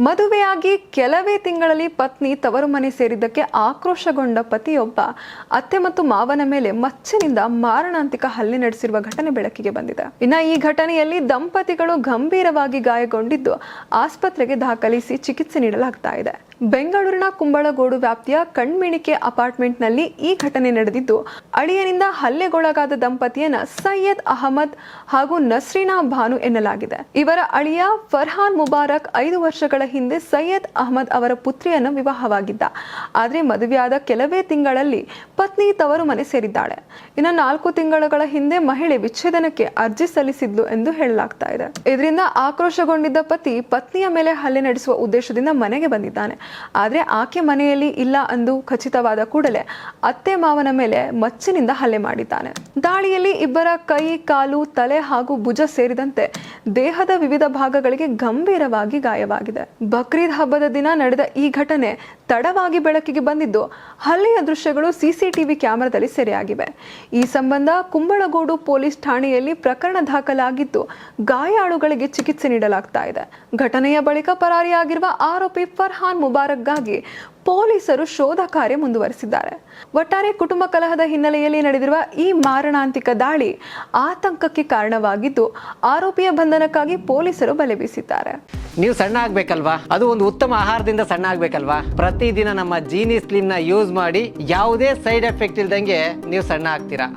ಮದುವೆಯಾಗಿ ಕೆಲವೇ ತಿಂಗಳಲ್ಲಿ ಪತ್ನಿ ತವರು ಮನೆ ಸೇರಿದ್ದಕ್ಕೆ ಆಕ್ರೋಶಗೊಂಡ ಪತಿಯೊಬ್ಬ ಅತ್ತೆ ಮತ್ತು ಮಾವನ ಮೇಲೆ ಮಚ್ಚಿನಿಂದ ಮಾರಣಾಂತಿಕ ಹಲ್ಲೆ ನಡೆಸಿರುವ ಘಟನೆ ಬೆಳಕಿಗೆ ಬಂದಿದೆ. ಇನ್ನು ಈ ಘಟನೆಯಲ್ಲಿ ದಂಪತಿಗಳು ಗಂಭೀರವಾಗಿ ಗಾಯಗೊಂಡಿದ್ದು ಆಸ್ಪತ್ರೆಗೆ ದಾಖಲಿಸಿ ಚಿಕಿತ್ಸೆ ನೀಡಲಾಗ್ತಾ ಇದೆ. ಬೆಂಗಳೂರಿನ ಕುಂಬಳಗೋಡು ವ್ಯಾಪ್ತಿಯ ಕಣ್ಮಿಣಿಕೆ ಅಪಾರ್ಟ್ಮೆಂಟ್ನಲ್ಲಿ ಈ ಘಟನೆ ನಡೆದಿದ್ದು, ಅಳಿಯನಿಂದ ಹಲ್ಲೆಗೊಳಗಾದ ದಂಪತಿಯನ್ನ ಸೈಯದ್ ಅಹಮದ್ ಹಾಗೂ ನಸ್ರೀನಾ ಭಾನು ಎನ್ನಲಾಗಿದೆ. ಇವರ ಅಳಿಯ ಫರ್ಹಾನ್ ಮುಬಾರಕ್ 5 ವರ್ಷಗಳ ಹಿಂದೆ ಸೈಯದ್ ಅಹಮದ್ ಅವರ ಪುತ್ರಿಯನ್ನು ವಿವಾಹವಾಗಿದ್ದ. ಆದರೆ ಮದುವೆಯಾದ ಕೆಲವೇ ತಿಂಗಳಲ್ಲಿ ಪತ್ನಿ ತವರು ಮನೆ ಸೇರಿದ್ದಾಳೆ. ಇನ್ನು 4 ತಿಂಗಳ ಹಿಂದೆ ಮಹಿಳೆ ವಿಚ್ಛೇದನಕ್ಕೆ ಅರ್ಜಿ ಸಲ್ಲಿಸಿದ್ಲು ಎಂದು ಹೇಳಲಾಗ್ತಾ ಇದೆ. ಇದರಿಂದ ಆಕ್ರೋಶಗೊಂಡಿದ್ದ ಪತಿ ಪತ್ನಿಯ ಮೇಲೆ ಹಲ್ಲೆ ನಡೆಸುವ ಉದ್ದೇಶದಿಂದ ಮನೆಗೆ ಬಂದಿದ್ದಾನೆ. ಆದರೆ ಆಕೆ ಮನೆಯಲ್ಲಿ ಇಲ್ಲ ಎಂದು ಖಚಿತವಾದ ಕೂಡಲೇ ಅತ್ತೆ ಮಾವನ ಮೇಲೆ ಮಚ್ಚಿನಿಂದ ಹಲ್ಲೆ ಮಾಡಿದ್ದಾನೆ. ದಾಳಿಯಲ್ಲಿ ಇಬ್ಬರ ಕೈ, ಕಾಲು, ತಲೆ ಹಾಗೂ ಭುಜ ಸೇರಿದಂತೆ ದೇಹದ ವಿವಿಧ ಭಾಗಗಳಿಗೆ ಗಂಭೀರವಾಗಿ ಗಾಯವಾಗಿದೆ. ಬಕ್ರೀದ್ ಹಬ್ಬದ ದಿನ ನಡೆದ ಈ ಘಟನೆ ತಡವಾಗಿ ಬೆಳಕಿಗೆ ಬಂದಿದ್ದು, ಹಲ್ಲೆಯ ದೃಶ್ಯಗಳು ಸಿಸಿಟಿವಿ ಕ್ಯಾಮೆರಾದಲ್ಲಿ ಸೆರೆಯಾಗಿವೆ. ಈ ಸಂಬಂಧ ಕುಂಬಳಗೋಡು ಪೊಲೀಸ್ ಠಾಣೆಯಲ್ಲಿ ಪ್ರಕರಣ ದಾಖಲಾಗಿದ್ದು, ಗಾಯಾಳುಗಳಿಗೆ ಚಿಕಿತ್ಸೆ ನೀಡಲಾಗ್ತಾ ಇದೆ. ಘಟನೆಯ ಬಳಿಕ ಪರಾರಿಯಾಗಿರುವ ಆರೋಪಿ ಫರ್ಹಾನ್ ಮುಬಾರಕ್ಗಾಗಿ ಪೊಲೀಸರು ಶೋಧ ಕಾರ್ಯ ಮುಂದುವರೆಸಿದ್ದಾರೆ. ಒಟ್ಟಾರೆ ಕುಟುಂಬ ಕಲಹದ ಹಿನ್ನೆಲೆಯಲ್ಲಿ ನಡೆದಿರುವ ಈ ಮಾರಣಾಂತಿಕ ದಾಳಿ ಆತಂಕಕ್ಕೆ ಕಾರಣವಾಗಿದ್ದು, ಆರೋಪಿಯ ಬಂಧನಕ್ಕಾಗಿ ಪೊಲೀಸರು ಬಲೆ ಬೀಸಿದ್ದಾರೆ. ನೀವು ಸಣ್ಣ ಆಗ್ಬೇಕಲ್ವಾ? ಅದು ಒಂದು ಉತ್ತಮ ಆಹಾರದಿಂದ ಸಣ್ಣ ಆಗ್ಬೇಕಲ್ವಾ? ಪ್ರತಿದಿನ ನಮ್ಮ ಜೀನಿ ಸ್ಲಿಮ್ ನ ಯೂಸ್ ಮಾಡಿ ಯಾವುದೇ ಸೈಡ್ ಎಫೆಕ್ಟ್ ಇಲ್ದಂಗೆ ನೀವು ಸಣ್ಣ ಆಗ್ತೀರಾ.